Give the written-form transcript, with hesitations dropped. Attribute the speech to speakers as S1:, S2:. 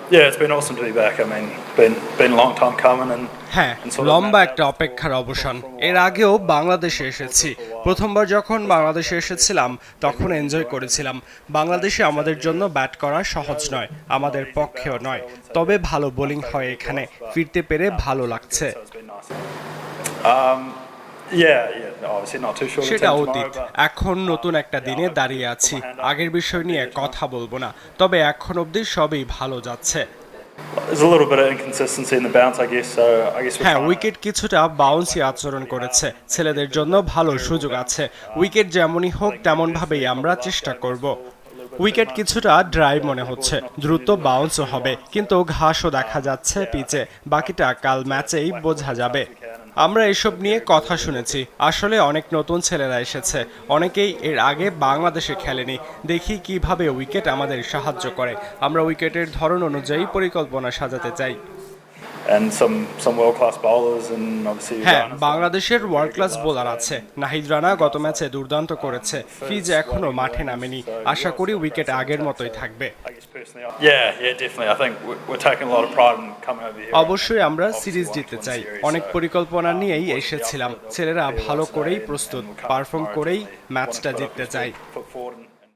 S1: Yeah, it's been awesome to be back. I mean, been a long time coming
S2: হ্যাঁ,
S1: and sort of
S2: লম্বা
S1: mapped
S2: একটা
S1: out
S2: অপেক্ষার
S1: for
S2: অবসান।
S1: for a
S2: এর
S1: while.
S2: আগেও বাংলাদেশে এসেছি। প্রথমবার যখন বাংলাদেশে এসেছিলাম তখন এনজয় করেছিলাম। বাংলাদেশে আমাদের জন্য ব্যাট করা সহজ নয়, আমাদের পক্ষেও নয়। তবে ভালো বোলিং হয় এখানে, ফিরতে পেরে ভালো লাগছে।
S1: So it's been nice. Um, yeah, obviously not too sure the
S2: সেটা
S1: team tomorrow,
S2: অতীত।
S1: but
S2: এখন নতুন একটা দিনে
S1: hopefully
S2: দাঁড়িয়ে
S1: put
S2: আছি।
S1: my hand up
S2: আগের বিষয়
S1: and do
S2: নিয়ে
S1: this one.
S2: কথা বলবো না, তবে এখন অবধি সবই ভালো যাচ্ছে।
S1: There's a little bit of inconsistency in the bounce, I guess. So I guess we're
S2: হ্যাঁ,
S1: trying
S2: উইকেট কিছুটা বাউন্সি আচরণ করেছে। ছেলেদের জন্য ভালো সুযোগ আছে। উইকেট যেমনই হোক তেমনভাবেই আমরা চেষ্টা করব। উইকেট কিছুটা ড্রাই মনে হচ্ছে, দ্রুত বাউন্সও হবে, কিন্তু ঘাসও দেখা যাচ্ছে পিচে। বাকিটা কাল ম্যাচেই বোঝা যাবে। আমরা এসব নিয়ে কথা শুনেছি। আসলে অনেক নতুন ছেলেরা এসেছে, অনেকেই এর আগে বাংলাদেশে খেলেনি। দেখি কিভাবে উইকেট আমাদের সাহায্য করে। আমরা উইকেটের ধরন অনুযায়ী পরিকল্পনা সাজাতে চাই।
S1: and some world class bowlers and obviously
S2: হ্যাঁ,
S1: Rana's
S2: বাংলাদেশের
S1: done
S2: world
S1: very good
S2: class
S1: last
S2: bowler
S1: day
S2: আছে।
S1: and
S2: নাহিদ রানা গত
S1: so,
S2: ম্যাচে দুর্দান্ত করেছে। ফিজ
S1: Fizz
S2: এখনো
S1: well in
S2: মাঠে
S1: range,
S2: নামেনি।
S1: so
S2: আশা
S1: we've
S2: করি
S1: also got
S2: উইকেট
S1: great
S2: আগের
S1: setup,
S2: মতোই
S1: so
S2: থাকবে।
S1: I guess personally, yeah, definitely. I think we're taking a lot of pride in coming over here.
S2: অবশ্যই আমরা
S1: Obviously
S2: সিরিজ
S1: wanting to
S2: জিততে
S1: win the
S2: চাই।
S1: series,
S2: অনেক
S1: so,
S2: পরিকল্পনা নিয়েই
S1: boys will be up
S2: এসেছিলাম।
S1: for it. They'll
S2: ছেলেরা
S1: compete well
S2: ভালো
S1: today
S2: করেই
S1: and
S2: প্রস্তুত,
S1: we'll come
S2: পারফর্ম
S1: tomorrow
S2: করেই
S1: definitely want to
S2: ম্যাচটা
S1: put up a
S2: জিততে
S1: good
S2: চাই।
S1: foot forward and